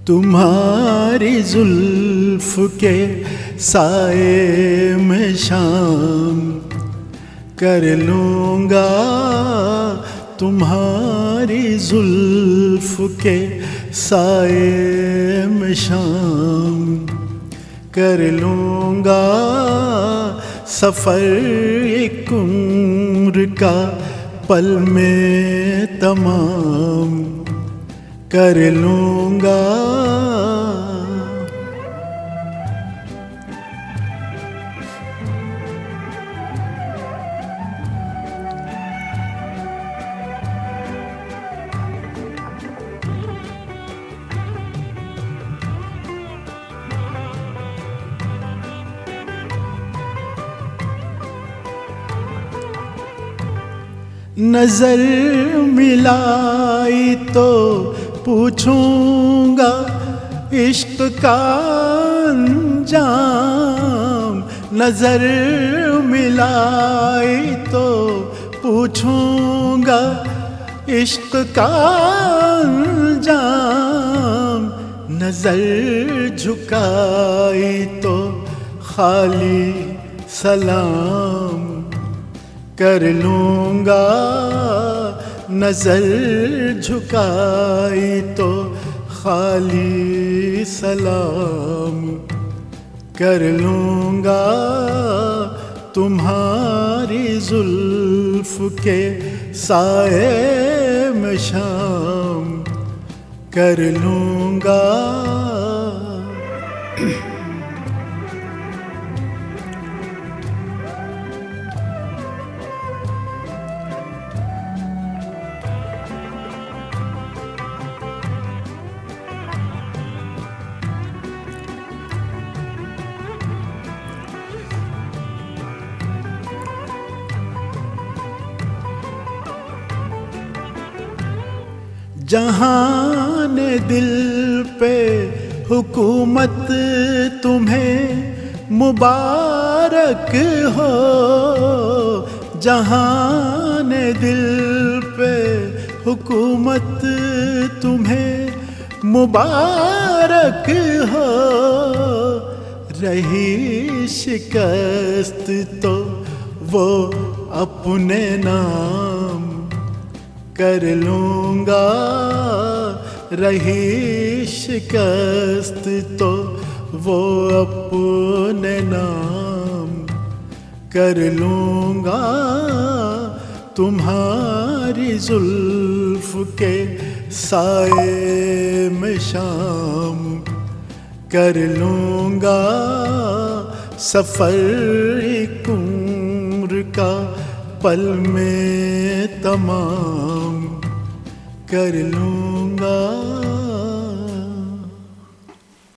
تمہاری زلف کے سائے میں شام کر لوں گا، تمہاری زلف کے سائے میں شام کر لوں گا، سفر ایک عمر کا پل میں تمام کر لوں گا۔ نظر ملائی تو پوچھوں گا عشق کا انجام، نظر ملائی تو پوچھوں گا عشق کا انجام، نظر جھکائی تو خالی سلام کر لوں گا، نظر جھکائی تو خالی سلام کر لوں گا، تمہاری زلف کے سائے میں شام کر لوں گا۔ جہان دل پہ حکومت تمہیں مبارک ہو، جہان دل پہ حکومت تمہیں مبارک ہو، رہی شکست تو وہ اپنے نام کر لوں گا، رہی شکست تو وہ اپنے نام کر لوں گا، تمہاری زلف کے سائے میں شام کر لوں گا، سفر ایک عمر کا پل میں تمام کر لوں گا۔